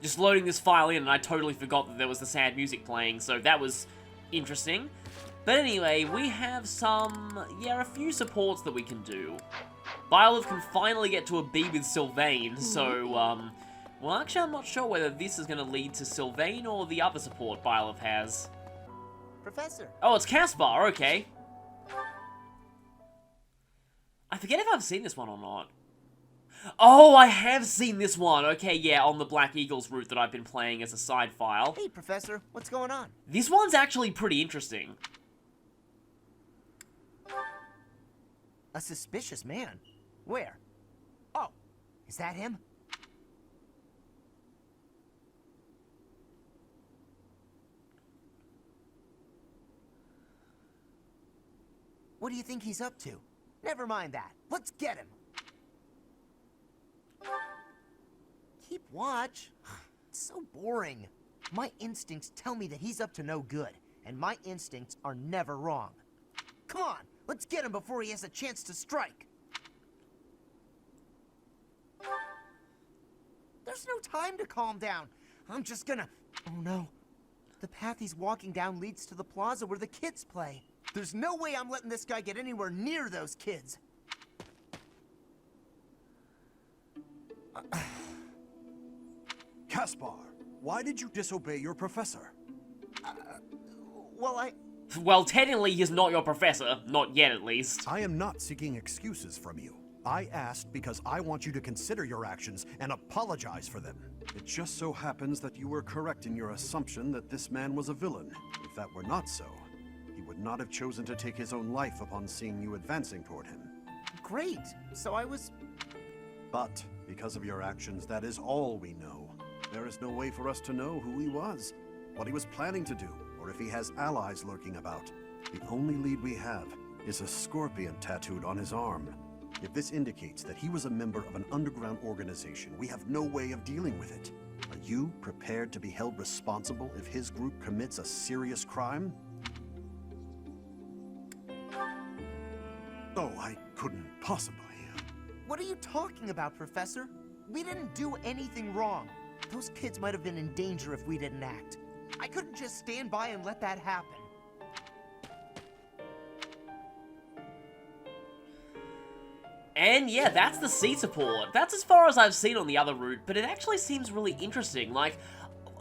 just loading this file in, and I totally forgot that there was the sad music playing, so that was interesting. But anyway, we have a few supports that we can do. Byleth can finally get to a B with Sylvain, so, well, actually, I'm not sure whether this is going to lead to Sylvain or the other support Byleth has. Professor. Oh, it's Caspar, okay. I forget if I've seen this one or not. Oh, I have seen this one. Okay, yeah, on the Black Eagles route that I've been playing as a side file. Hey, Professor, what's going on? This one's actually pretty interesting. A suspicious man? Where? Oh, is that him? What do you think he's up to? Never mind that. Let's get him. Keep watch. It's so boring. My instincts tell me that he's up to no good, and my instincts are never wrong. Come on, let's get him before he has a chance to strike. There's no time to calm down. I'm just gonna... Oh no. The path he's walking down leads to the plaza where the kids play. There's no way I'm letting this guy get anywhere near those kids. Caspar, why did you disobey your professor? Well, technically, he's not your professor. Not yet, at least. I am not seeking excuses from you. I asked because I want you to consider your actions and apologize for them. It just so happens that you were correct in your assumption that this man was a villain. If that were not so, he would not have chosen to take his own life upon seeing you advancing toward him. Great. So I was... But, because of your actions, that is all we know. There is no way for us to know who he was, what he was planning to do, or if he has allies lurking about. The only lead we have is a scorpion tattooed on his arm. If this indicates that he was a member of an underground organization, we have no way of dealing with it. Are you prepared to be held responsible if his group commits a serious crime? Oh, I couldn't possibly. What are you talking about, Professor? We didn't do anything wrong. Those kids might have been in danger if we didn't act. I couldn't just stand by and let that happen. And yeah, that's the C support. That's as far as I've seen on the other route, but it actually seems really interesting. Like,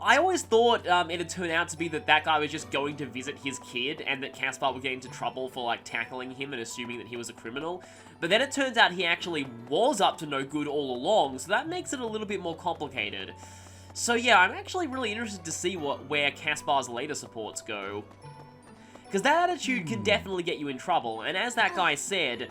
I always thought it'd turn out to be that guy was just going to visit his kid, and that Caspar would get into trouble for, like, tackling him and assuming that he was a criminal. But then it turns out he actually was up to no good all along, so that makes it a little bit more complicated. So yeah, I'm actually really interested to see where Caspar's later supports go. Because that attitude can definitely get you in trouble, and as that guy said,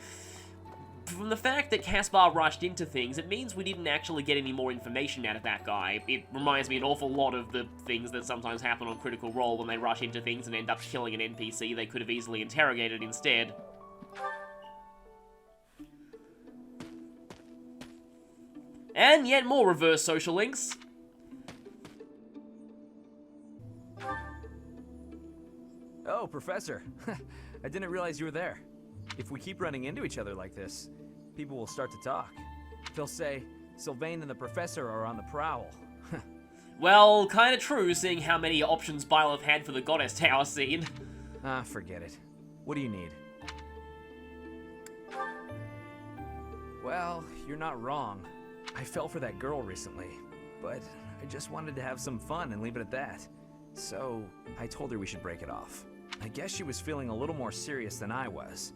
from the fact that Caspar rushed into things, it means we didn't actually get any more information out of that guy. It reminds me an awful lot of the things that sometimes happen on Critical Role when they rush into things and end up killing an NPC they could have easily interrogated instead. And yet more reverse social links. Oh, Professor. I didn't realize you were there. If we keep running into each other like this, people will start to talk. They'll say, Sylvain and the Professor are on the prowl. Well, kinda true, seeing how many options Byleth had for the Goddess Tower scene. Ah, forget it. What do you need? Well, you're not wrong. I fell for that girl recently, but I just wanted to have some fun and leave it at that. So, I told her we should break it off. I guess she was feeling a little more serious than I was.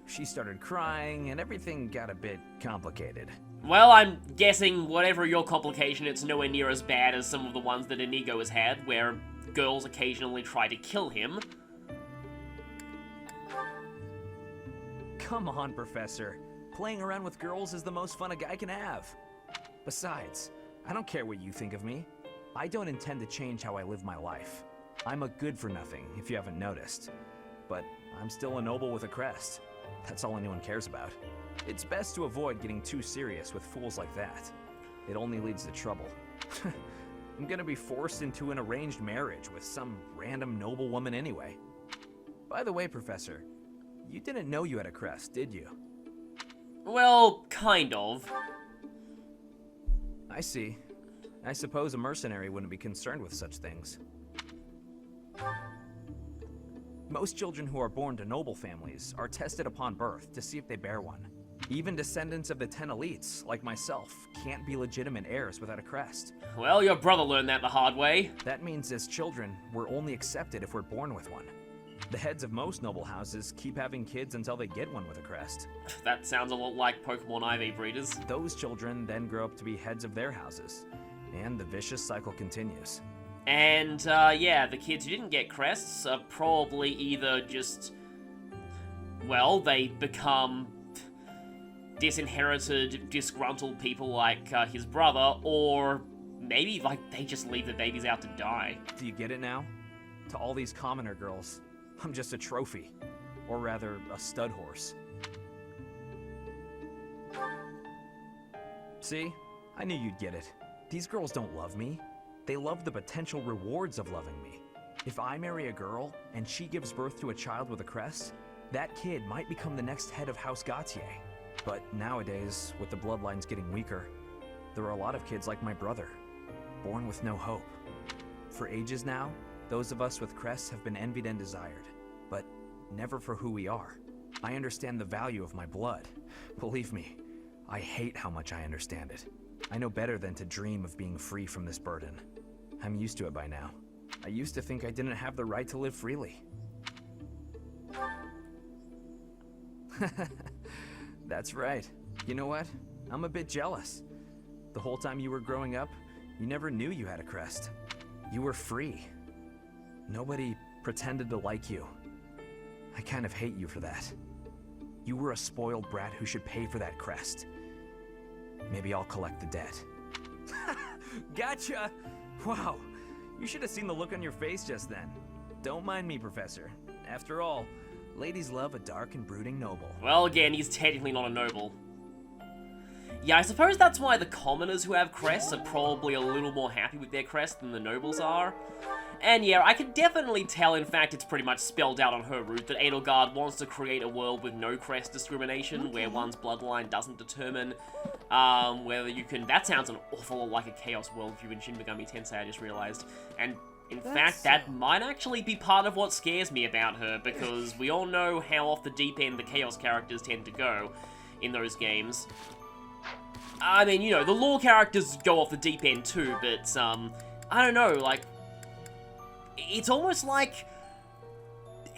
She started crying, and everything got a bit complicated. Well, I'm guessing whatever your complication, it's nowhere near as bad as some of the ones that Inigo has had, where girls occasionally try to kill him. Come on, Professor. Playing around with girls is the most fun a guy can have. Besides, I don't care what you think of me. I don't intend to change how I live my life. I'm a good-for-nothing, if you haven't noticed. But I'm still a noble with a crest. That's all anyone cares about. It's best to avoid getting too serious with fools like that. It only leads to trouble. I'm gonna be forced into an arranged marriage with some random noble woman anyway. By the way, Professor, you didn't know you had a crest, did you? Well, kind of. I see. I suppose a mercenary wouldn't be concerned with such things. Most children who are born to noble families are tested upon birth to see if they bear one. Even descendants of the 10 elites, like myself, can't be legitimate heirs without a crest. Well, your brother learned that the hard way. That means as children, we're only accepted if we're born with one. The heads of most noble houses keep having kids until they get one with a crest. That sounds a lot like Pokemon IV breeders. Those children then grow up to be heads of their houses, and the vicious cycle continues. And, yeah, the kids who didn't get crests are probably either just... well, they become disinherited, disgruntled people like his brother, or maybe, like, they just leave the babies out to die. Do you get it now? To all these commoner girls, I'm just a trophy. Or rather, a stud horse. See? I knew you'd get it. These girls don't love me. They love the potential rewards of loving me. If I marry a girl, and she gives birth to a child with a crest, that kid might become the next head of House Gautier. But nowadays, with the bloodlines getting weaker, there are a lot of kids like my brother, born with no hope. For ages now, those of us with crests have been envied and desired, but never for who we are. I understand the value of my blood. Believe me, I hate how much I understand it. I know better than to dream of being free from this burden. I'm used to it by now. I used to think I didn't have the right to live freely. That's right. You know what? I'm a bit jealous. The whole time you were growing up, you never knew you had a crest. You were free. Nobody pretended to like you. I kind of hate you for that. You were a spoiled brat who should pay for that crest. Maybe I'll collect the debt. Gotcha! Wow, you should have seen the look on your face just then. Don't mind me, Professor. After all, ladies love a dark and brooding noble. Well, again, he's technically not a noble. Yeah, I suppose that's why the commoners who have crests are probably a little more happy with their crest than the nobles are. And yeah, I can definitely tell, in fact, it's pretty much spelled out on her route that Edelgard wants to create a world with no crest discrimination, where one's bloodline doesn't determine whether you can... That sounds an awful lot like a Chaos worldview in Shin Megami Tensei, I just realized. And in fact, that might actually be part of what scares me about her, because we all know how off the deep end the Chaos characters tend to go in those games. I mean, you know, the lore characters go off the deep end too, but, I don't know, like... It's almost like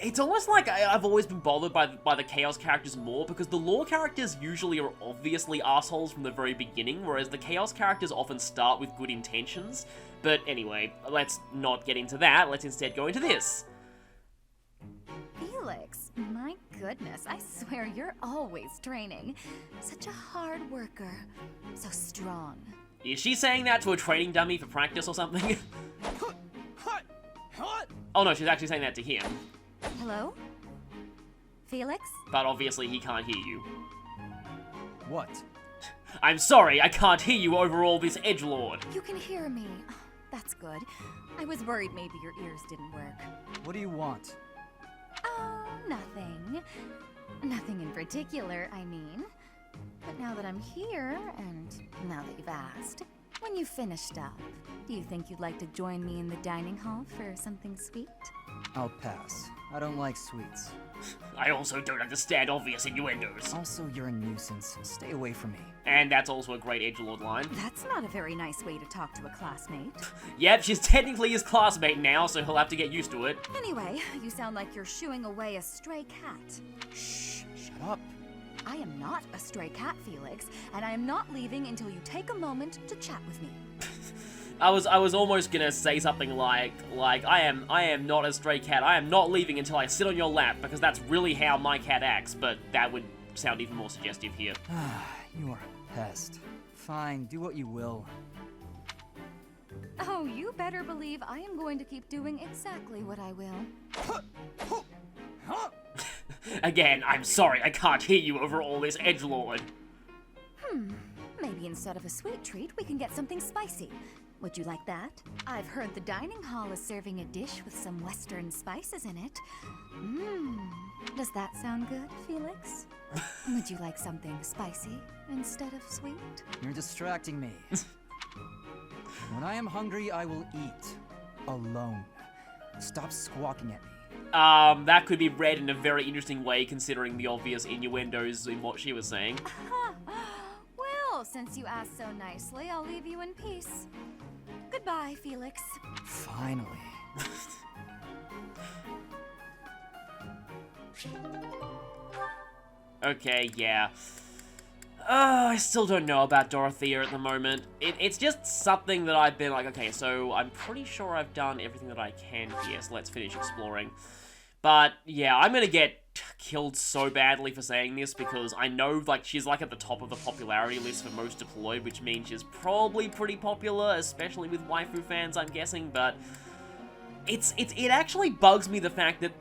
I've always been bothered by the Chaos characters more, because the lore characters usually are obviously assholes from the very beginning, whereas the Chaos characters often start with good intentions. But anyway, let's not get into that, let's instead go into this. Felix, my goodness, I swear you're always training. Such a hard worker. So strong. Is she saying that to a training dummy for practice or something? Oh no, she's actually saying that to him. Hello? Felix? But obviously he can't hear you. What? I'm sorry, I can't hear you over all this edgelord. You can hear me. Oh, that's good. I was worried maybe your ears didn't work. What do you want? Oh, nothing. Nothing in particular, I mean. But now that I'm here, and now that you've asked, when you've finished up, do you think you'd like to join me in the dining hall for something sweet? I'll pass. I don't like sweets. I also don't understand obvious innuendos. Also, you're a nuisance. Stay away from me. And that's also a great edgelord line. That's not a very nice way to talk to a classmate. Yep, she's technically his classmate now, so he'll have to get used to it. Anyway, you sound like you're shooing away a stray cat. Shh, shut up. I am not a stray cat, Felix, and I am not leaving until you take a moment to chat with me. I was almost gonna say something like I am not a stray cat. I am not leaving until I sit on your lap, because that's really how my cat acts, but that would sound even more suggestive here. You are a pest. Fine, do what you will. Oh, you better believe I am going to keep doing exactly what I will. Again, I'm sorry, I can't hear you over all this edgelord. Maybe instead of a sweet treat, we can get something spicy. Would you like that? I've heard the dining hall is serving a dish with some Western spices in it. Does that sound good, Felix? Would you like something spicy instead of sweet? You're distracting me. When I am hungry, I will eat. Alone. Stop squawking at me. That could be read in a very interesting way considering the obvious innuendos in what she was saying. Well, since you asked so nicely, I'll leave you in peace. Goodbye, Felix. Finally. Okay, yeah. I still don't know about Dorothea at the moment. It's just something that I've been like, okay, so I'm pretty sure I've done everything that I can here, so let's finish exploring. But, yeah, I'm gonna get killed so badly for saying this because I know, like, she's, like, at the top of the popularity list for most deployed, which means she's probably pretty popular, especially with waifu fans, I'm guessing, but it actually bugs me the fact that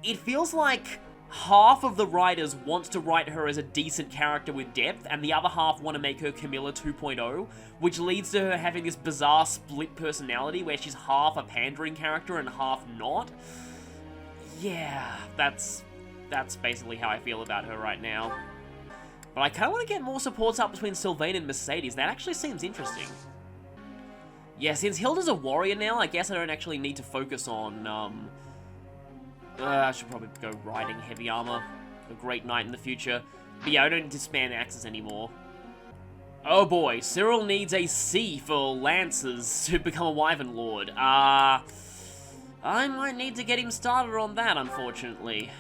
it feels like half of the writers wants to write her as a decent character with depth, and the other half want to make her Camilla 2.0, which leads to her having this bizarre split personality where she's half a pandering character and half not. Yeah, that's basically how I feel about her right now. But I kind of want to get more supports up between Sylvain and Mercedes. That actually seems interesting. Yeah, since Hilda's a warrior now, I guess I don't actually need to focus on, I should probably go riding heavy armor. A great knight in the future. But yeah, I don't need to spam axes anymore. Oh boy, Cyril needs a C for Lancers to become a Wyvern Lord. I might need to get him started on that, unfortunately.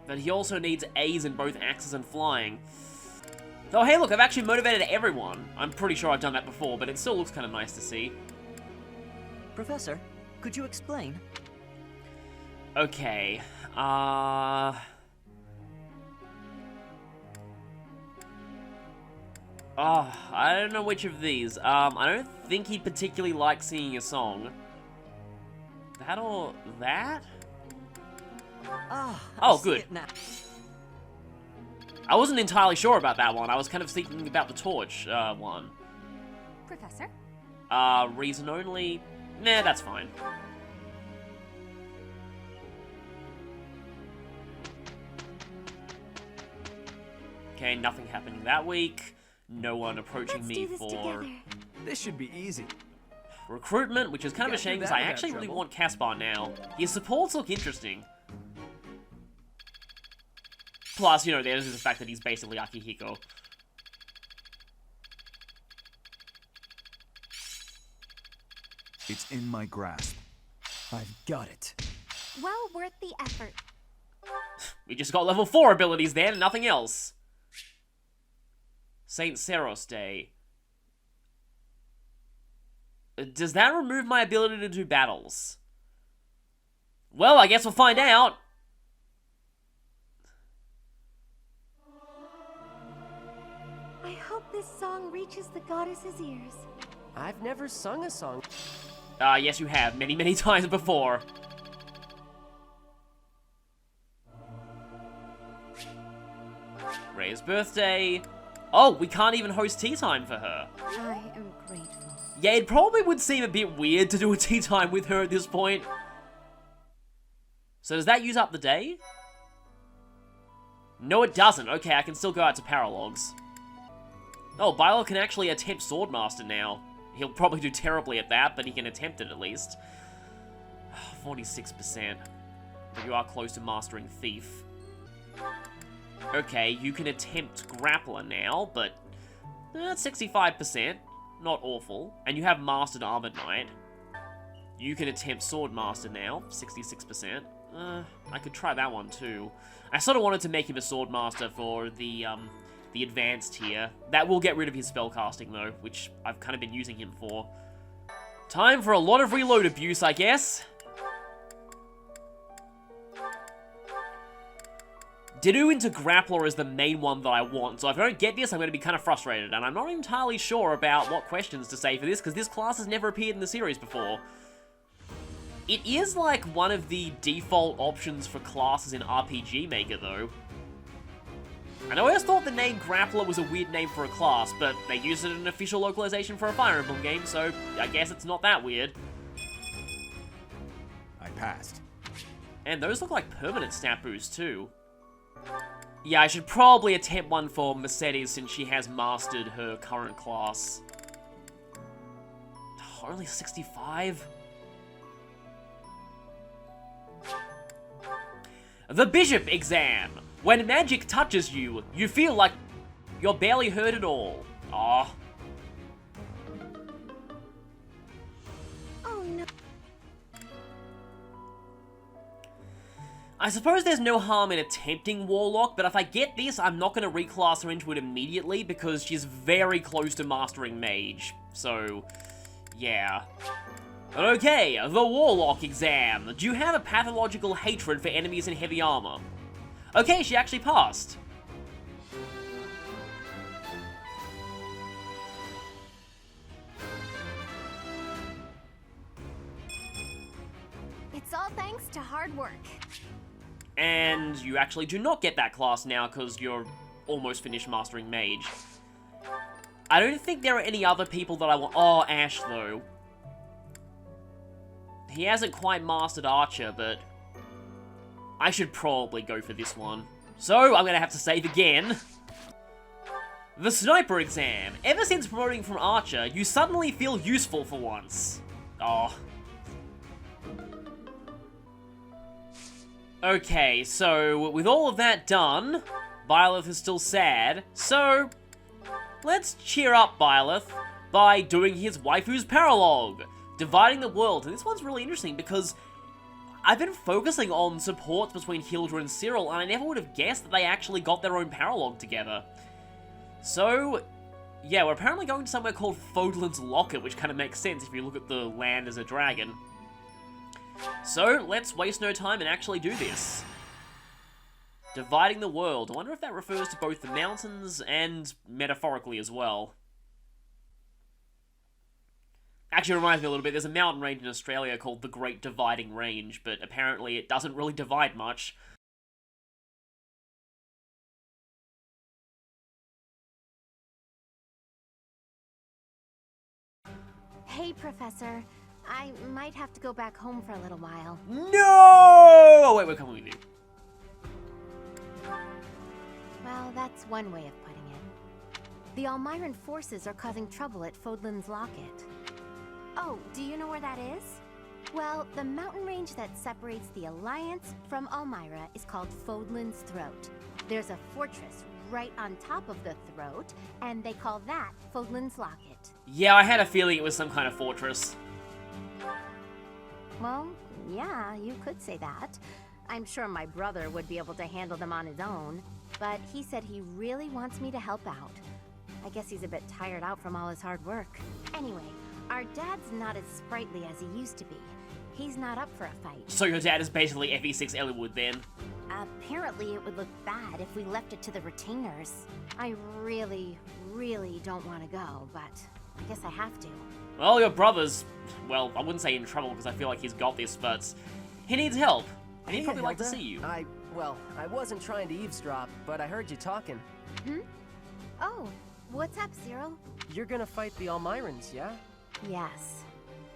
But he also needs A's in both axes and flying. Oh hey look, I've actually motivated everyone. I'm pretty sure I've done that before, but it still looks kind of nice to see. Professor, could you explain? Okay, Oh, I don't know which of these. I don't think he particularly likes singing a song. That or that? Oh, good. I wasn't entirely sure about that one. I was kind of thinking about the torch, one. Professor? Reason only? Nah, that's fine. Okay, nothing happening that week. No one approaching me for This should be easy. recruitment, which is kind of a Got through shame because that I without actually really trouble. want Caspar now. His supports look interesting. Plus, you know, there's the fact that he's basically Akihiko. It's in my grasp. I've got it. Well worth the effort. We just got level 4 abilities there and nothing else. Saint Seros Day. Does that remove my ability to do battles? Well, I guess we'll find out. I hope this song reaches the goddess's ears. I've never sung a song. Yes you have, many, many times before. Ray's birthday. Oh, we can't even host tea time for her. I am grateful. Yeah, it probably would seem a bit weird to do a tea time with her at this point. So does that use up the day? No, it doesn't. Okay, I can still go out to Paralogues. Oh, Byleth can actually attempt Swordmaster now. He'll probably do terribly at that, but he can attempt it at least. 46%. But you are close to mastering Thief. Okay, you can attempt Grappler now, but 65%. Not awful. And you have Mastered Armored Knight. You can attempt Swordmaster now, 66%. I could try that one too. I sort of wanted to make him a Swordmaster for the advanced tier. That will get rid of his spellcasting though, which I've kind of been using him for. Time for a lot of reload abuse, I guess. Ditto into Grappler is the main one that I want, so if I don't get this, I'm going to be kind of frustrated, and I'm not entirely sure about what questions to say for this, because this class has never appeared in the series before. It is like one of the default options for classes in RPG Maker, though. And I always thought the name Grappler was a weird name for a class, but they used it in an official localization for a Fire Emblem game, so I guess it's not that weird. I passed. And those look like permanent stat boosts, too. Yeah, I should probably attempt one for Mercedes since she has mastered her current class. Oh, only 65? The Bishop exam. When magic touches you, you feel like you're barely hurt at all. Aw. Oh no. I suppose there's no harm in attempting Warlock, but if I get this, I'm not going to reclass her into it immediately because she's very close to mastering Mage. So, yeah. Okay, the Warlock exam. Do you have a pathological hatred for enemies in heavy armor? Okay, she actually passed. It's all thanks to hard work. And you actually do not get that class now because you're almost finished mastering Mage. I don't think there are any other people that I want. Oh, Ash, though. He hasn't quite mastered Archer, but I should probably go for this one. So, I'm going to have to save again. The Sniper exam. Ever since promoting from Archer, you suddenly feel useful for once. Oh. Okay, so with all of that done, Byleth is still sad, so let's cheer up Byleth by doing his waifu's Paralogue, dividing the world. And this one's really interesting because I've been focusing on supports between Hilda and Cyril, and I never would have guessed that they actually got their own Paralogue together. So, yeah, we're apparently going to somewhere called Fodlan's Locket, which kind of makes sense if you look at the land as a dragon. So, let's waste no time and actually do this. Dividing the world. I wonder if that refers to both the mountains and metaphorically as well. Actually, it reminds me a little bit. There's a mountain range in Australia called the Great Dividing Range, but apparently it doesn't really divide much. Hey, Professor. I might have to go back home for a little while. No! Oh, wait, we're coming with you. Well, that's one way of putting it. The Almiran forces are causing trouble at Fodlan's Locket. Oh, do you know where that is? Well, the mountain range that separates the Alliance from Almyra is called Fodlan's Throat. There's a fortress right on top of the throat, and they call that Fodlan's Locket. Yeah, I had a feeling it was some kind of fortress. Well, yeah, you could say that. I'm sure my brother would be able to handle them on his own, but he said he really wants me to help out. I guess he's a bit tired out from all his hard work. Anyway, our dad's not as sprightly as he used to be. He's not up for a fight. So your dad is basically FE6 Ellwood then? Apparently it would look bad if we left it to the retainers. I really don't want to go, but I guess I have to. Well, your brother's, well, I wouldn't say in trouble because I feel like he's got this, but he needs help. And he'd probably like to see you. I wasn't trying to eavesdrop, but I heard you talking. Hmm? Oh, what's up, Cyril? You're gonna fight the Almirans, yeah? Yes,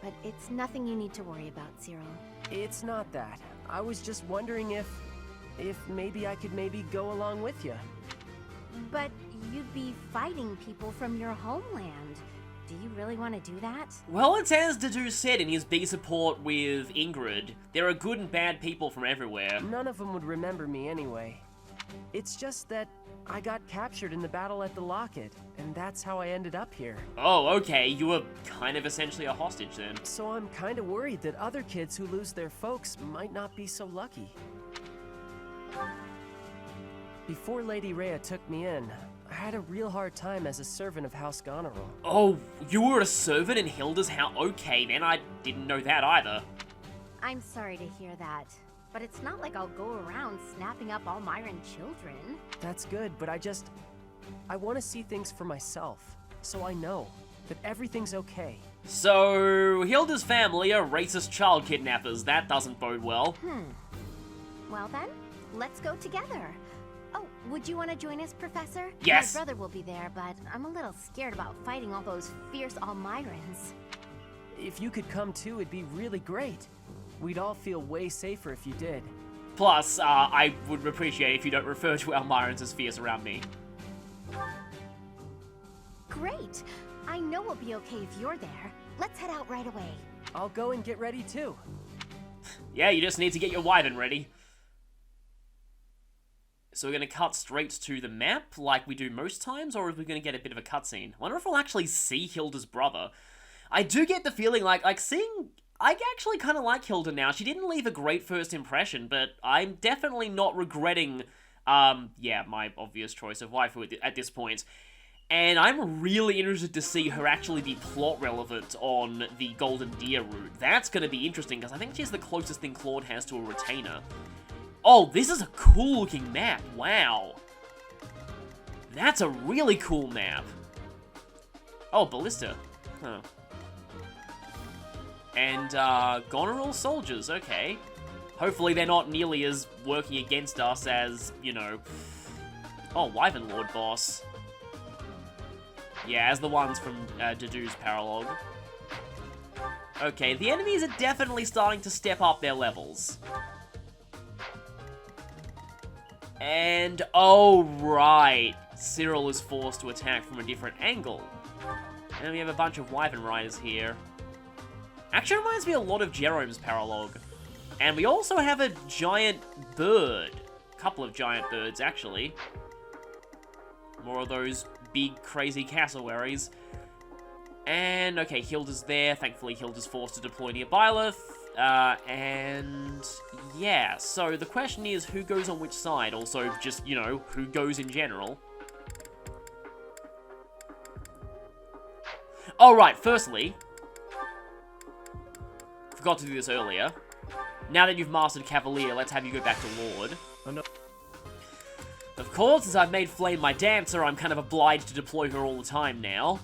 but it's nothing you need to worry about, Cyril. It's not that. I was just wondering if maybe I could go along with you. But you'd be fighting people from your homeland. Do you really want to do that? Well, it's as Dedu said in his big support with Ingrid. There are good and bad people from everywhere. None of them would remember me anyway. It's just that I got captured in the battle at the Locket, and that's how I ended up here. Oh, okay, you were kind of essentially a hostage then. So I'm kind of worried that other kids who lose their folks might not be so lucky. Before Lady Rhea took me in, I had a real hard time as a servant of House Goneril. Oh, you were a servant in Hilda's house? Okay, then I didn't know that either. I'm sorry to hear that, but it's not like I'll go around snapping up Almiran children. That's good, but I want to see things for myself, so I know that everything's okay. So, Hilda's family are racist child kidnappers. That doesn't bode well. Well then, let's go together. Oh, would you want to join us, Professor? Yes. My brother will be there, but I'm a little scared about fighting all those fierce Almirans. If you could come too, it'd be really great. We'd all feel way safer if you did. Plus, I would appreciate if you don't refer to Almirans as fierce around me. Great. I know we'll be okay if you're there. Let's head out right away. I'll go and get ready too. Yeah, you just need to get your wyvern ready. So we're going to cut straight to the map like we do most times, or are we going to get a bit of a cutscene? I wonder if we'll actually see Hilda's brother. I do get the feeling like seeing... I actually kind of like Hilda now. She didn't leave a great first impression, but I'm definitely not regretting, yeah, my obvious choice of waifu at this point. And I'm really interested to see her actually be plot relevant on the Golden Deer route. That's going to be interesting, because I think she's the closest thing Claude has to a retainer. Oh, this is a cool looking map. Wow. That's a really cool map. Oh, Ballista. Huh. And, Goneril soldiers, okay. Hopefully they're not nearly as working against us as, you know... Oh, Wyvern Lord boss. Yeah, as the ones from Dedue's Paralogue. Okay, the enemies are definitely starting to step up their levels. And, oh, right. Cyril is forced to attack from a different angle. And we have a bunch of Wyvern Riders here. Actually reminds me a lot of Jerome's Paralogue. And we also have a giant bird. A couple of giant birds, actually. More of those big, crazy cassowaries. And, okay, Hilda's there. Thankfully, Hilda's forced to deploy near Byleth. And yeah, so the question is who goes on which side? Also, just, you know, who goes in general. Alright, firstly, forgot to do this earlier. Now that you've mastered Cavalier, let's have you go back to Lord. Oh no. Of course, as I've made Flame my dancer, I'm kind of obliged to deploy her all the time now.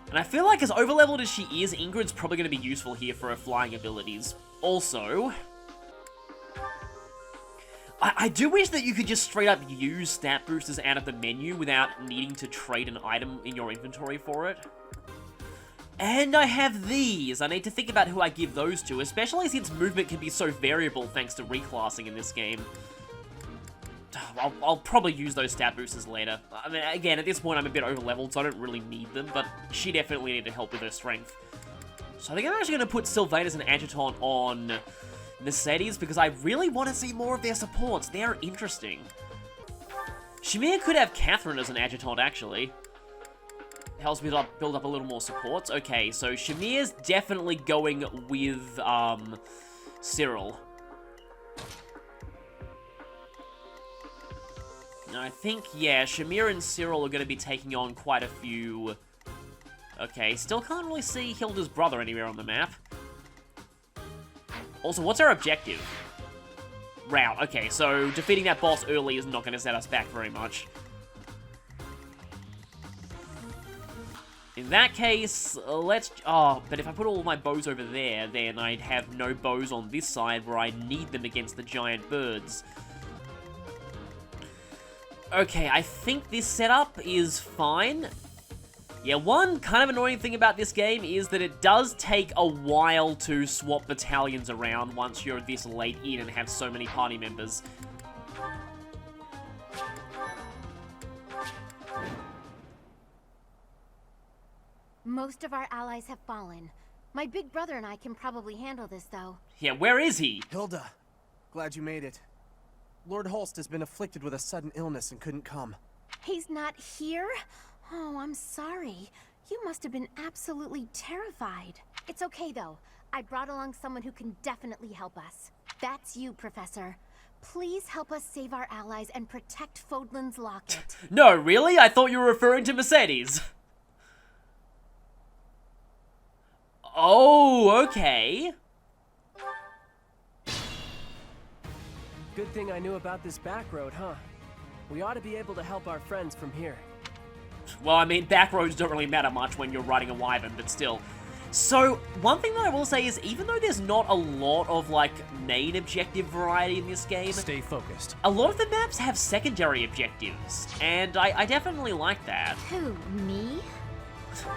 And I feel like as overleveled as she is, Ingrid's probably going to be useful here for her flying abilities. Also, I do wish that you could just straight up use stat boosters out of the menu without needing to trade an item in your inventory for it. And I have these. I need to think about who I give those to, especially since movement can be so variable thanks to reclassing in this game. I'll probably use those stat boosters later. I mean, again, at this point I'm a bit overleveled, so I don't really need them, but she definitely needed help with her strength. So I think I'm actually going to put Sylvanus and Adjutant on Mercedes, because I really want to see more of their supports. They're interesting. Shamir could have Catherine as an Adjutant, actually. Helps me build up a little more supports. Okay, so Shamir's definitely going with, Cyril. I think, yeah, Shamir and Cyril are going to be taking on quite a few... Okay, still can't really see Hilda's brother anywhere on the map. Also, what's our objective? Route. Okay, so defeating that boss early is not going to set us back very much. In that case, let's... Oh, but if I put all my bows over there, then I'd have no bows on this side where I need them against the giant birds. Okay, I think this setup is fine. Yeah, one kind of annoying thing about this game is that it does take a while to swap battalions around once you're this late in and have so many party members. Most of our allies have fallen. My big brother and I can probably handle this, though. Yeah, where is he? Hilda, glad you made it. Lord Holst has been afflicted with a sudden illness and couldn't come. He's not here? Oh, I'm sorry. You must have been absolutely terrified. It's okay, though. I brought along someone who can definitely help us. That's you, Professor. Please help us save our allies and protect Fodlan's locket. No, really? I thought you were referring to Mercedes. Oh, okay. Good thing I knew about this back road, huh? We ought to be able to help our friends from here. Well, I mean, back roads don't really matter much when you're riding a wyvern, but still. So, one thing that I will say is, even though there's not a lot of, like, main objective variety in this game... Stay focused. A lot of the maps have secondary objectives, and I definitely like that. Who, me?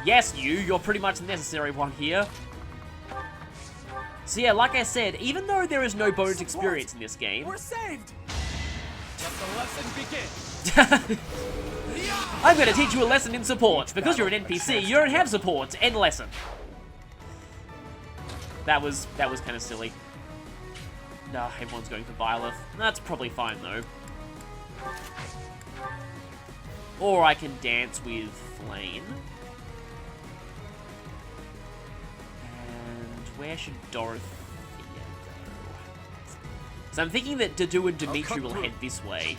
Yes, you're pretty much the necessary one here. So yeah, like I said, even though there is no bonus experience in this game, We're saved! Let the lesson begin! I'm gonna teach you a lesson in support. Because you're an NPC, you don't have support. End lesson. That was kind of silly. Nah, everyone's going for Byleth. That's probably fine though. Or I can dance with Flame. And where should Dorothea go? So I'm thinking that Dadu and Dimitri will head this way.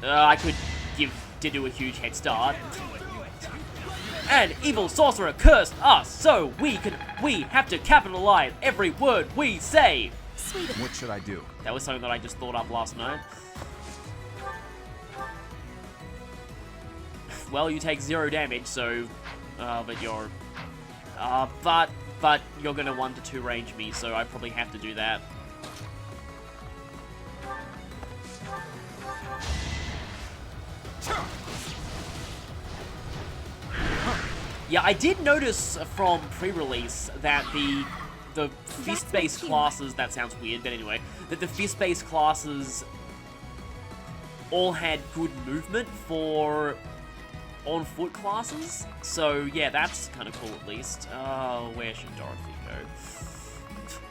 I could give Dadu a huge head start. An evil sorcerer cursed us, so we have to capitalize every word we say. What should I do? That was something that I just thought up last night. Well, you take 0 damage, so, but you're gonna 1 to 2 range me, so I probably have to do that. Yeah, I did notice from pre-release that the fist-based classes, that sounds weird, but anyway, that the fist-based classes all had good movement for on-foot classes. So yeah, that's kind of cool at least. Where should Dorothy go?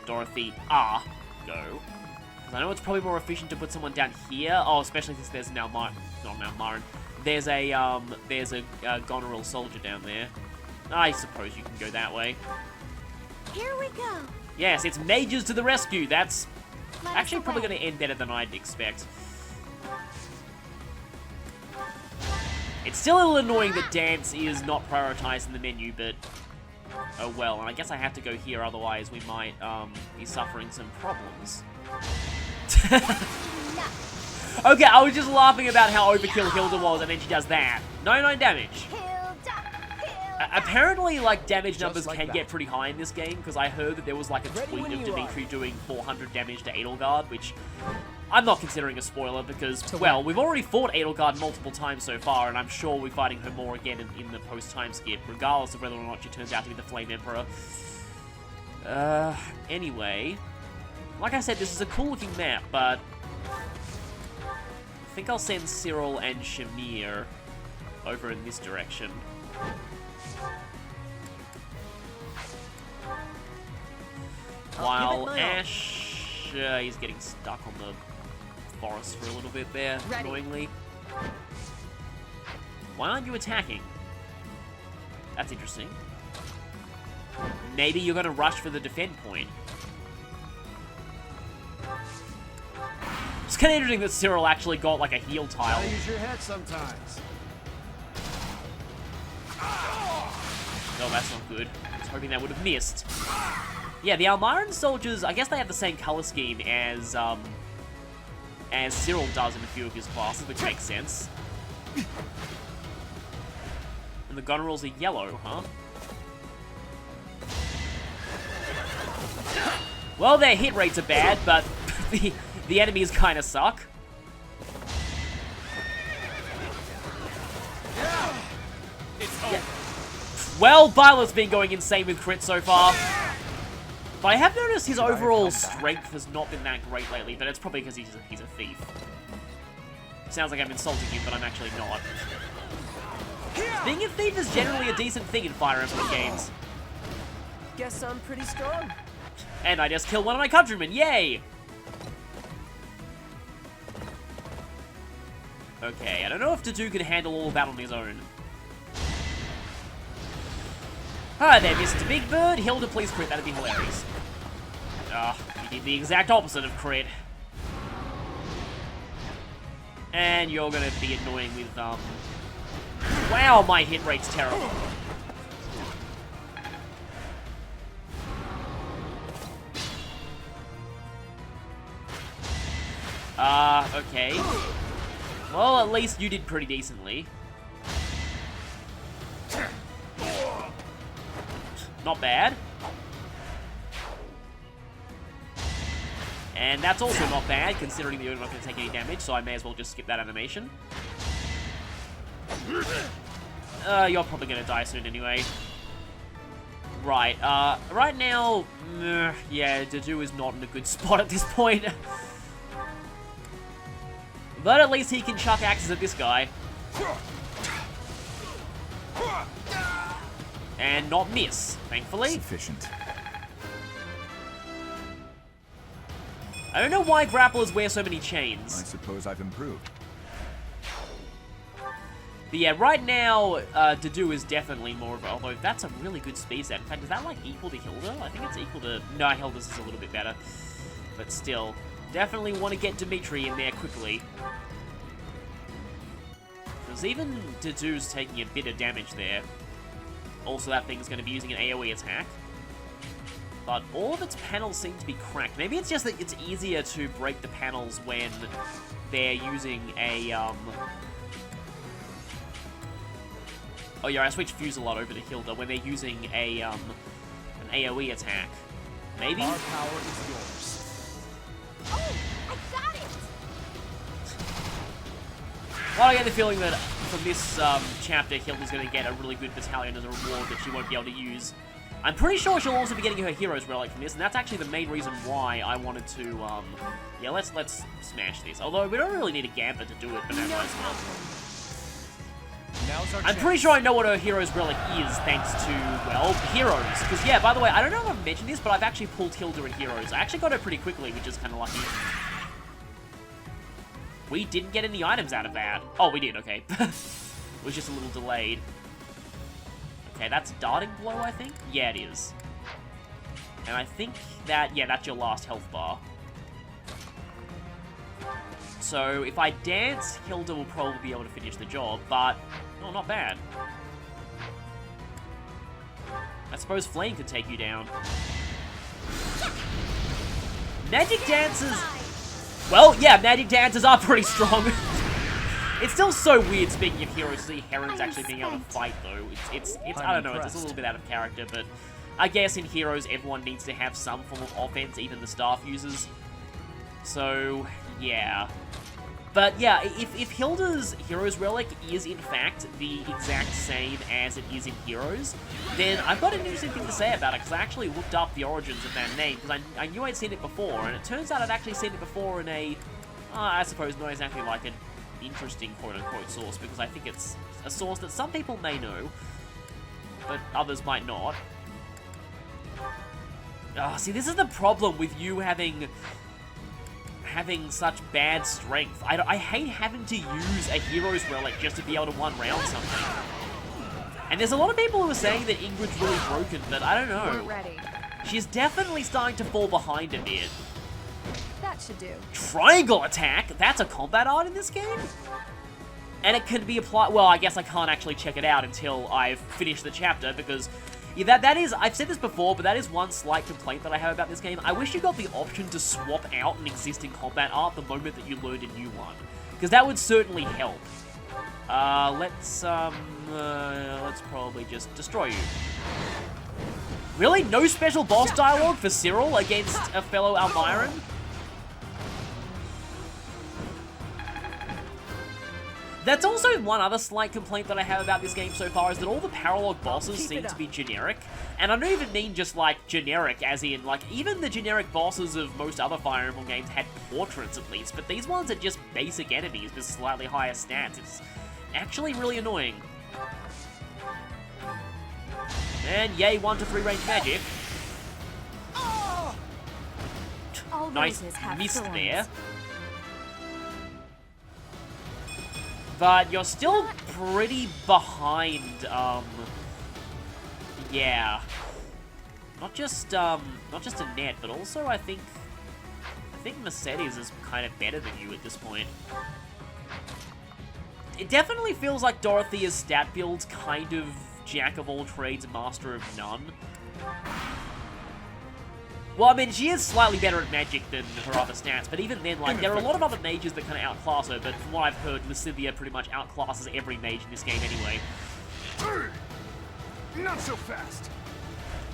Dorothy go. Because I know it's probably more efficient to put someone down here. Oh, especially since there's not Mount Myron. There's a Goneril soldier down there. I suppose you can go that way. Here we go. Yes, it's mages to the rescue. That's actually probably going to end better than I'd expect. It's still a little annoying that dance is not prioritized in the menu, but oh well. And I guess I have to go here, otherwise we might be suffering some problems. Okay, I was just laughing about how overkill Hilda was, and then she does that. 99 damage. Apparently, like, damage numbers can get pretty high in this game, because I heard that there was, like, a tweet of Dimitri doing 400 damage to Edelgard, which I'm not considering a spoiler, because, well, we've already fought Edelgard multiple times so far, and I'm sure we're fighting her more again in the post-time skip, regardless of whether or not she turns out to be the Flame Emperor. Anyway, like I said, this is a cool-looking map, but I think I'll send Cyril and Shamir over in this direction. While Ash, he's getting stuck on the forest for a little bit there, annoyingly. Why aren't you attacking? That's interesting. Maybe you're going to rush for the defend point. It's kind of interesting that Cyril actually got like a heal tile. Gotta use your head sometimes. No, that's not good. I was hoping that would have missed. Yeah, the Almiran soldiers, I guess they have the same color scheme as Cyril does in a few of his classes, which makes sense. And the Gonerils are yellow, huh? Well, their hit rates are bad, but the enemies kind of suck. Yeah. Well, Byleth's been going insane with crit so far. But I have noticed his overall strength has not been that great lately, but it's probably because he's a thief. Sounds like I'm insulting him, but I'm actually not. Being a thief is generally a decent thing in Fire Emblem games. Guess I'm pretty strong. And I just killed one of my countrymen, yay! Okay, I don't know if Dadu can handle all of that on his own. Hi there, Mr. Big Bird. Hilda, please crit, that'd be hilarious. You did the exact opposite of crit. And you're gonna be annoying with, Wow, my hit rate's terrible. Okay. Well, at least you did pretty decently. Not bad. And that's also not bad, considering that you're not going to take any damage, so I may as well just skip that animation. You're probably gonna die soon anyway. Right, right now, yeah, Dedu is not in a good spot at this point. But at least he can chuck axes at this guy. And not miss, thankfully. Sufficient. I don't know why grapplers wear so many I chains. suppose I've improved. But yeah, right now, Dedu is definitely more of a... Although, that's a really good speed set. In fact, is that, like, equal to Hilda? I think it's equal to... No, Hilda's is a little bit better. But still, definitely want to get Dimitri in there quickly. Because even Dedu's taking a bit of damage there. Also, that thing's going to be using an AoE attack. But all of its panels seem to be cracked. Maybe it's just that it's easier to break the panels when they're using a, Oh yeah, I switched Fuse-a-Lot over to Hilda when they're using a, an AoE attack. Maybe? Our power is yours. Oh, I got it! Well, I get the feeling that from this chapter, Hilda's going to get a really good battalion as a reward that she won't be able to use. I'm pretty sure she'll also be getting her Hero's Relic from this, and that's actually the main reason why I wanted to, yeah, let's smash this. Although, we don't really need a Gambit to do it, but no, might as well. Now's our I'm pretty sure I know what her Hero's Relic is, thanks to, well, Heroes. Because, yeah, by the way, I don't know if I've mentioned this, but I've actually pulled Hilda in Heroes. I actually got her pretty quickly, which is kind of lucky. We didn't get any items out of that. Oh, we did, okay. It was just a little delayed. Okay, that's Darting Blow, I think? Yeah, it is. And I think that, yeah, that's your last health bar. So, if I dance, Hilda will probably be able to finish the job, but, oh, not bad. I suppose Flame could take you down. Magic Dancers... Well, yeah, Magic Dancers are pretty strong. It's still so weird, speaking of heroes, to see Herons actually being able to fight, though. It's I don't know, it's just a little bit out of character, but I guess in Heroes, everyone needs to have some form of offense, even the staff users. So, yeah. But yeah, if Hilda's Hero's Relic is in fact the exact same as it is in Heroes, then I've got an interesting thing to say about it, because I actually looked up the origins of that name, because I knew I'd seen it before, and it turns out I'd actually seen it before in a, I suppose not exactly like an interesting quote-unquote source, because I think it's a source that some people may know, but others might not. See, this is the problem with you having such bad strength. I hate having to use a Hero's Relic just to be able to one-round something. And there's a lot of people who are saying that Ingrid's really broken, but I don't know. We're ready. She's definitely starting to fall behind a bit. That should do. Triangle attack? That's a combat art in this game? And it can be applied... Well, I guess I can't actually check it out until I've finished the chapter, because... Yeah, that is... I've said this before, but that is one slight complaint that I have about this game. I wish you got the option to swap out an existing combat art the moment that you learned a new one. Because that would certainly help. Let's probably just destroy you. Really? No special boss dialogue for Cyril against a fellow Almiran? That's also one other slight complaint that I have about this game so far, is that all the Paralogue bosses seem to be generic. And I don't even mean just, like, generic, as in, like, even the generic bosses of most other Fire Emblem games had portraits at least, but these ones are just basic enemies with slightly higher stats. It's actually really annoying. And yay, 1 to 3 range magic. All Nice roses have missed thorns. there. But you're still pretty behind, yeah. Not just Annette, but also I think Mercedes is kind of better than you at this point. It definitely feels like Dorothea's stat build's kind of jack of all trades, master of none. Well, I mean, she is slightly better at magic than her other stats, but even then, like, there are a lot of other mages that kind of outclass her, but from what I've heard, Lysithea pretty much outclasses every mage in this game anyway. Not so fast.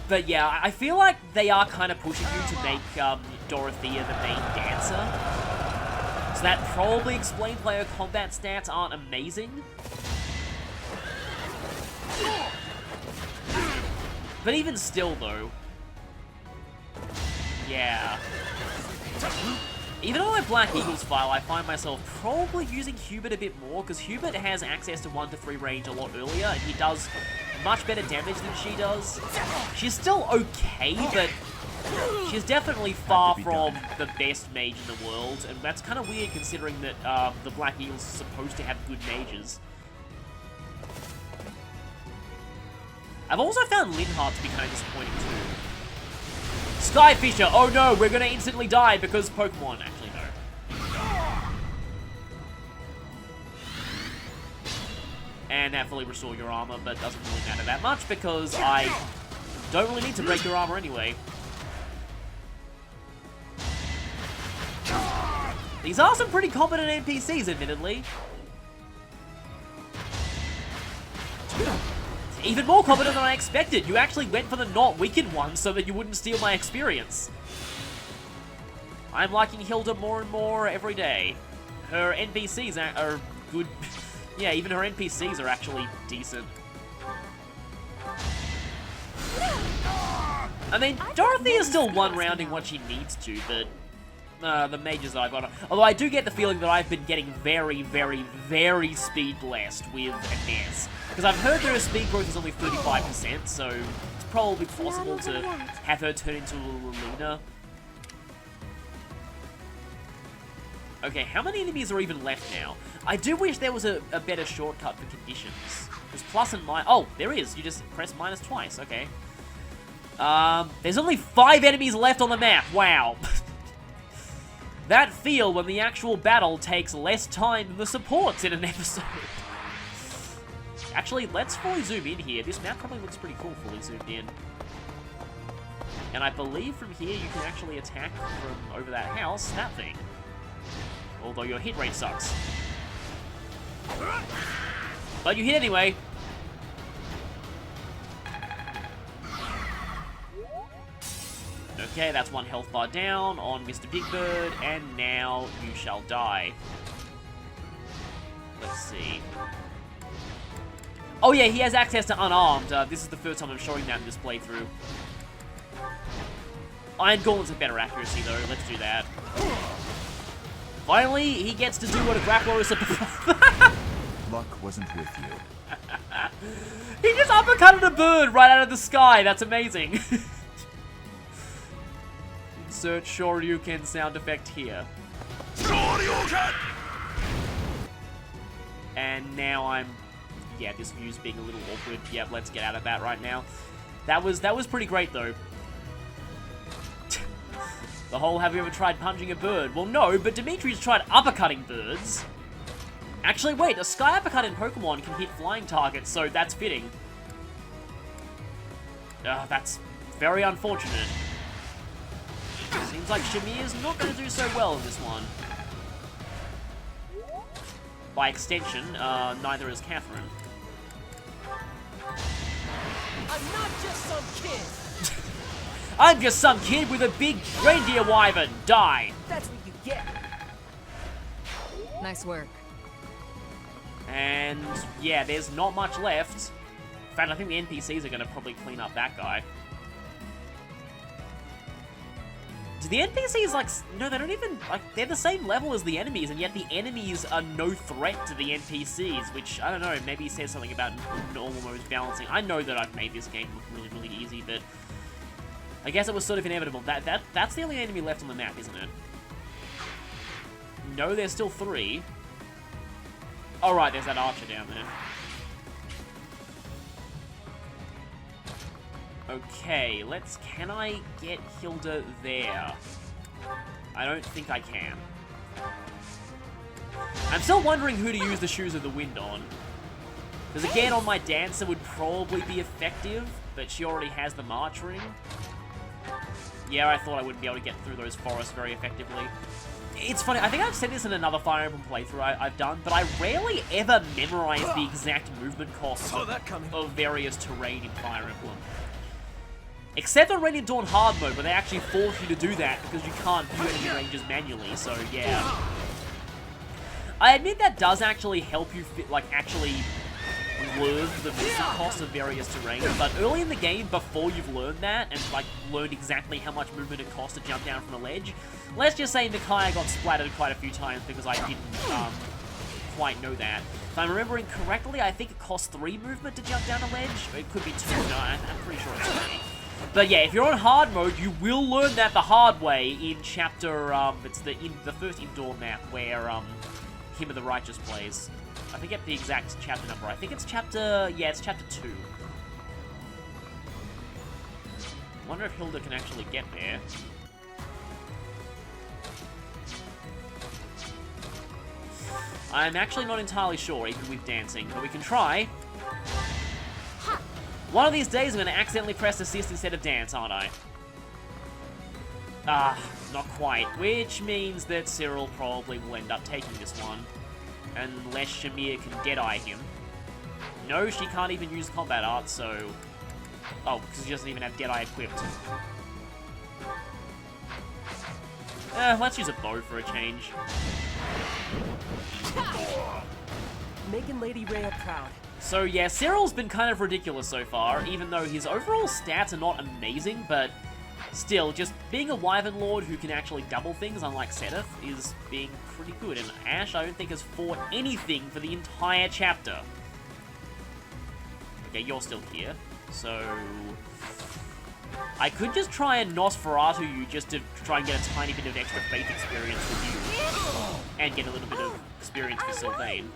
But yeah, I feel like they are kind of pushing you to make Dorothea the main dancer. So that probably explains why her combat stats aren't amazing. But even still, though... Yeah. Even on my Black Eagles file, I find myself probably using Hubert a bit more, because Hubert has access to 1 to 3 range a lot earlier, and he does much better damage than she does. She's still okay, but she's definitely far from the best mage in the world, and that's kind of weird considering that the Black Eagles are supposed to have good mages. I've also found Linhardt to be kind of disappointing too. Skyfisher! Oh no, we're gonna instantly die because Pokemon. Actually, no. And that fully restore your armor, but doesn't really matter that much because I don't really need to break your armor anyway. These are some pretty competent NPCs, admittedly. Even more competent than I expected. You actually went for the not weakened one so that you wouldn't steal my experience. I'm liking Hilda more and more every day. Her NPCs are good. Yeah, even her NPCs are actually decent. I mean, Dorothy is still one-rounding what she needs to, but the mages that I've got... Although I do get the feeling that I've been getting very, very, very speed-blessed with Ness. Because I've heard that her speed growth is only 35%, so it's probably possible to have her turn into a Luna. Okay, how many enemies are even left now? I do wish there was a better shortcut for conditions. Because plus and minus... Oh, there is. You just press minus twice. Okay. There's only 5 enemies left on the map. Wow. That feel when the actual battle takes less time than the supports in an episode. Actually, let's fully zoom in here. This map probably looks pretty cool fully zoomed in. And I believe from here you can actually attack from over that house, that thing. Although your hit rate sucks. But you hit anyway. Okay, that's 1 health bar down on Mr. Big Bird, and now you shall die. Let's see. Oh yeah, he has access to unarmed. This is the first time I'm showing that in this playthrough. Iron Gauntlet's a better accuracy though, let's do that. Finally, he gets to do what a grappler is supposed to. Luck wasn't with you. He just uppercutted a bird right out of the sky, that's amazing. Insert Shoryuken sound effect here. Shoryuken! And now I'm... Yeah, this view's being a little awkward. Yep, let's get out of that right now. That was pretty great, though. The whole, have you ever tried punching a bird? Well, no, but Dimitri's tried uppercutting birds. Actually, wait, a sky uppercut in Pokemon can hit flying targets, so that's fitting. That's very unfortunate. Seems like Shamir's not going to do so well in this one. By extension, neither is Catherine. I'm not just some kid! I'm just some kid with a big reindeer wyvern. Die! That's what you get! Nice work. And yeah, there's not much left. In fact, I think the NPCs are going to probably clean up that guy. Do the NPCs, like, no, they don't even, like, they're the same level as the enemies, and yet the enemies are no threat to the NPCs, which, I don't know, maybe says something about normal mode balancing. I know that I've made this game look really, really easy, but I guess it was sort of inevitable. That's the only enemy left on the map, isn't it? No, there's still 3. Oh, right, there's that archer down there. Okay, can I get Hilda there? I don't think I can. I'm still wondering who to use the Shoes of the Wind on. Because again, on my Dancer would probably be effective, but she already has the March Ring. Yeah, I thought I wouldn't be able to get through those forests very effectively. It's funny, I think I've said this in another Fire Emblem playthrough I've done, but I rarely ever memorize the exact movement costs of various terrain in Fire Emblem. Except on Radiant Dawn hard mode, where they actually force you to do that because you can't view enemy ranges manually, so yeah. I admit that does actually help you actually learn the movement cost of various terrain, but early in the game, before you've learned that, and like learned exactly how much movement it costs to jump down from a ledge, let's just say Micaiah got splattered quite a few times because I didn't quite know that. If I'm remembering correctly, I think it costs 3 movement to jump down a ledge. It could be 2, no, I'm pretty sure it's 3. But yeah, if you're on hard mode, you will learn that the hard way in chapter, it's the first indoor map where, Him of the Righteous plays. I forget the exact chapter number. I think it's chapter, yeah, it's chapter 2. I wonder if Hilda can actually get there. I'm actually not entirely sure, even with dancing, but we can try. One of these days, I'm going to accidentally press assist instead of dance, aren't I? Ah, not quite. Which means that Cyril probably will end up taking this one. Unless Shamir can Deadeye him. No, she can't even use combat art, so... Oh, because she doesn't even have Deadeye equipped. Let's use a bow for a change. Making Lady Rhea proud. So yeah, Cyril's been kind of ridiculous so far, even though his overall stats are not amazing, but still, just being a Wyvern Lord who can actually double things, unlike Sedith, is being pretty good. And Ash, I don't think, has fought anything for the entire chapter. Okay, you're still here, so... I could just try and Nosferatu you just to try and get a tiny bit of extra faith experience with you. And get a little bit of experience with Sylvain.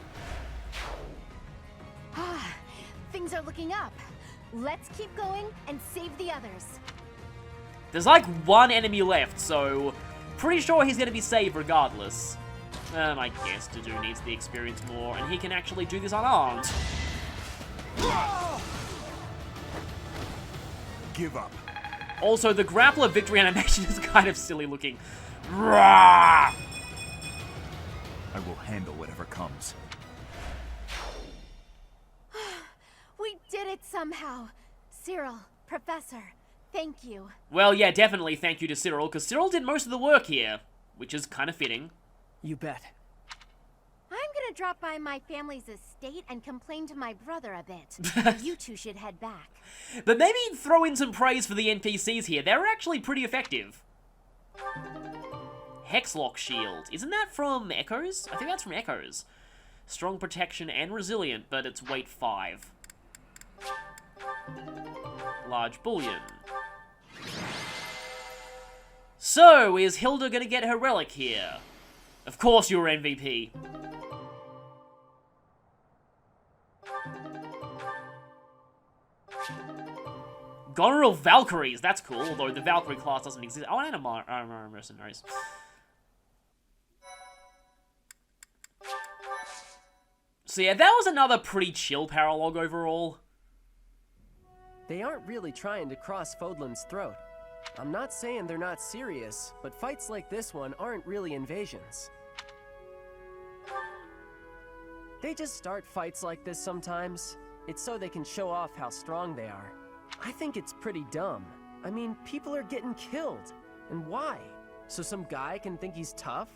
Things are looking up. Let's keep going and save the others. There's like 1 enemy left, so pretty sure he's going to be saved regardless. I guess Dudu needs the experience more, and he can actually do this unarmed. Give up. Also, the grappler victory animation is kind of silly looking. Rah! I will handle whatever comes. We did it somehow. Cyril, Professor, thank you. Well, yeah, definitely thank you to Cyril, because Cyril did most of the work here, which is kind of fitting. You bet. I'm gonna drop by my family's estate and complain to my brother a bit. You two should head back. But maybe throw in some praise for the NPCs here. They're actually pretty effective. Hexlock Shield. Isn't that from Echoes? I think that's from Echoes. Strong protection and resilient, but it's weight 5. Large bullion. So, is Hilda gonna get her relic here? Of course you're MVP. Goneril Valkyries, that's cool, although the Valkyrie class doesn't exist. Oh, and a mercenaries. So yeah, that was another pretty chill Paralogue overall. They aren't really trying to cross Fodlan's throat. I'm not saying they're not serious, but fights like this one aren't really invasions. They just start fights like this sometimes. It's so they can show off how strong they are. I think it's pretty dumb. I mean, people are getting killed. And why? So some guy can think he's tough?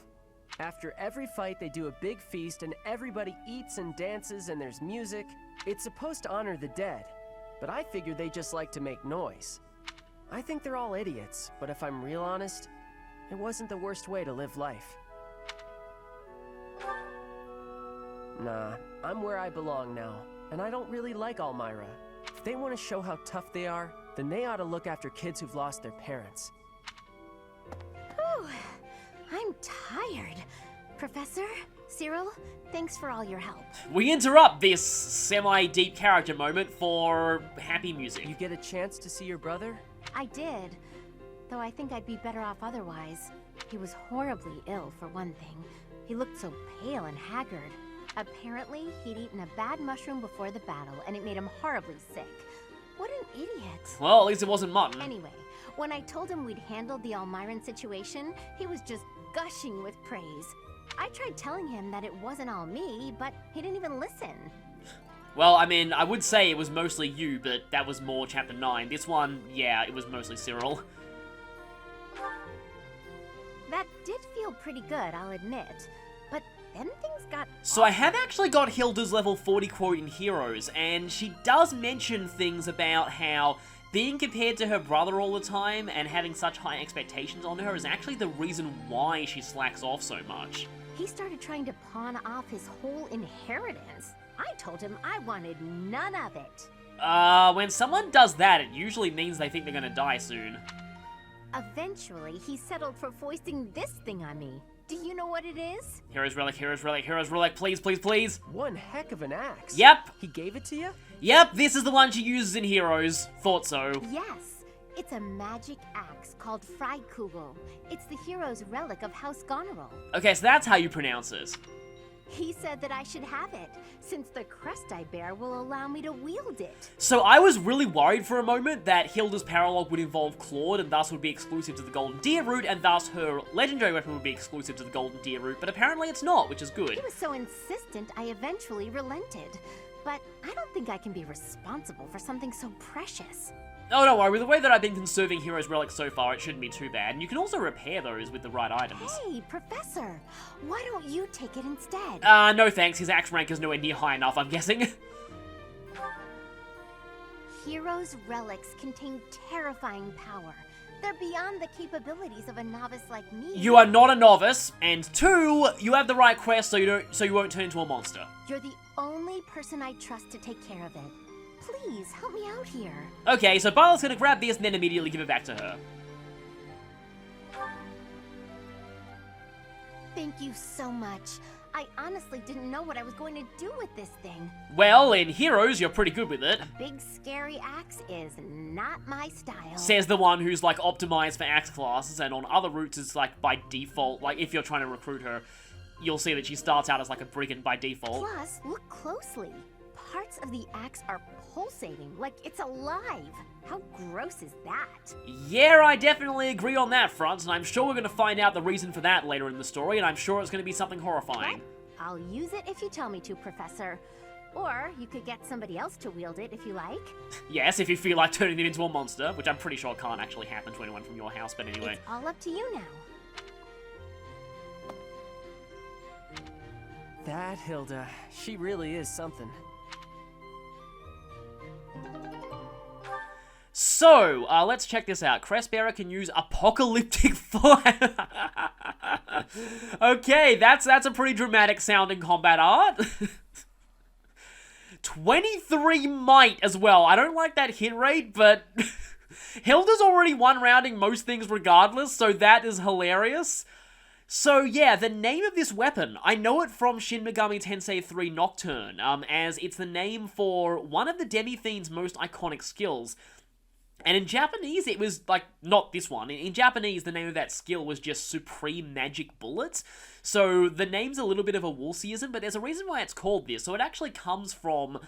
After every fight, they do a big feast and everybody eats and dances and there's music. It's supposed to honor the dead, but I figure they just like to make noise. I think they're all idiots, but if I'm real honest, it wasn't the worst way to live life. Nah, I'm where I belong now, and I don't really like Almyra. If they want to show how tough they are, then they ought to look after kids who've lost their parents. Whew, I'm tired. Professor, Cyril, thanks for all your help. We interrupt this semi-deep character moment for happy music. You get a chance to see your brother? I did, though I think I'd be better off otherwise. He was horribly ill, for one thing. He looked so pale and haggard. Apparently, he'd eaten a bad mushroom before the battle, and it made him horribly sick. What an idiot. Well, at least it wasn't mutton. Anyway, when I told him we'd handled the Almyran situation, he was just gushing with praise. I tried telling him that it wasn't all me, but he didn't even listen. Well, I mean, I would say it was mostly you, but that was more Chapter 9. This one, yeah, it was mostly Cyril. That did feel pretty good, I'll admit. But then things got So I have actually got Hilda's level 40 quote in Heroes, and she does mention things about how being compared to her brother all the time and having such high expectations on her is actually the reason why she slacks off so much. He started trying to pawn off his whole inheritance. I told him I wanted none of it. When someone does that, it usually means they think they're gonna die soon. Eventually, he settled for foisting this thing on me. Do you know what it is? Heroes Relic, Heroes Relic, Heroes Relic, please, please, please. One heck of an axe. Yep. He gave it to you? Yep, this is the one she uses in Heroes. Thought so. Yes. It's a magic axe called Freikugel. It's the hero's relic of House Goneril. Okay, so that's how you pronounce it. He said that I should have it, since the crest I bear will allow me to wield it. So I was really worried for a moment that Hilda's Paralogue would involve Claude and thus would be exclusive to the Golden Deer route, and thus her legendary weapon would be exclusive to the Golden Deer route, but apparently it's not, which is good. He was so insistent, I eventually relented. But I don't think I can be responsible for something so precious. Oh, don't worry, with the way that I've been conserving Heroes Relics so far, it shouldn't be too bad, and you can also repair those with the right items. Hey, Professor, why don't you take it instead? No thanks, his axe rank is nowhere near high enough, I'm guessing. Heroes' relics contain terrifying power. They're beyond the capabilities of a novice like me. You are not a novice, and 2, you have the right quest so you won't turn into a monster. You're the only person I trust to take care of it. Please, help me out here. Okay, so Byleth's gonna grab this and then immediately give it back to her. Thank you so much. I honestly didn't know what I was going to do with this thing. Well, in Heroes, you're pretty good with it. A big scary axe is not my style. Says the one who's, like, optimized for axe classes, and on other routes it's, like, by default, like, if you're trying to recruit her, you'll see that she starts out as, like, a brigand by default. Plus, look closely. Parts of the axe are pulsating, like it's alive. How gross is that? Yeah, I definitely agree on that front, and I'm sure we're going to find out the reason for that later in the story, and I'm sure it's going to be something horrifying. Well, I'll use it if you tell me to, Professor. Or you could get somebody else to wield it if you like. Yes, if you feel like turning them into a monster, which I'm pretty sure can't actually happen to anyone from your house, but anyway. It's all up to you now. That Hilda, she really is something. So, let's check this out. Crestbearer can use apocalyptic fire. Okay, that's a pretty dramatic sounding combat art. 23 might as well. I don't like that hit rate, but Hilda's already one-rounding most things regardless, so that is hilarious. So yeah, the name of this weapon, I know it from Shin Megami Tensei 3 Nocturne, as it's the name for one of the Demi-Fiend's most iconic skills. And in Japanese, it was, like, not this one. In Japanese, the name of that skill was just Supreme Magic Bullet. So the name's a little bit of a Woolseyism, but there's a reason why it's called this. So it actually comes from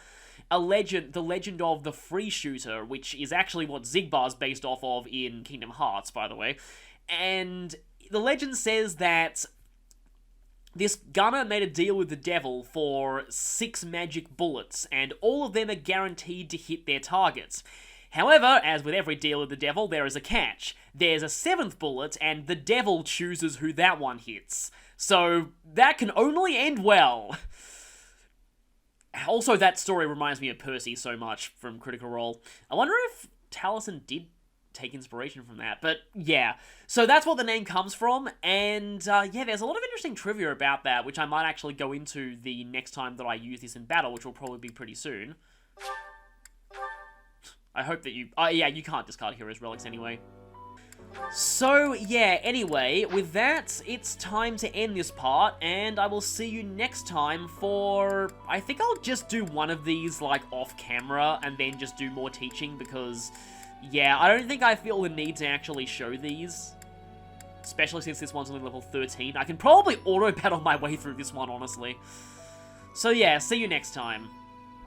the legend of the Free Shooter, which is actually what Xigbar's based off of in Kingdom Hearts, by the way. And the legend says that this gunner made a deal with the devil for 6 magic bullets, and all of them are guaranteed to hit their targets. However, as with every deal with the devil, there is a catch. There's a 7th bullet, and the devil chooses who that one hits. So, that can only end well. Also, that story reminds me of Percy so much from Critical Role. I wonder if Taliesin did take inspiration from that, but yeah. So that's what the name comes from, and yeah, there's a lot of interesting trivia about that, which I might actually go into the next time that I use this in battle, which will probably be pretty soon. I hope that you... yeah, you can't discard Heroes Relics anyway. So, yeah, anyway, with that, it's time to end this part, and I will see you next time for... I think I'll just do one of these, like, off-camera, and then just do more teaching, because, yeah, I don't think I feel the need to actually show these. Especially since this one's only level 13. I can probably auto-battle my way through this one, honestly. So, yeah, see you next time.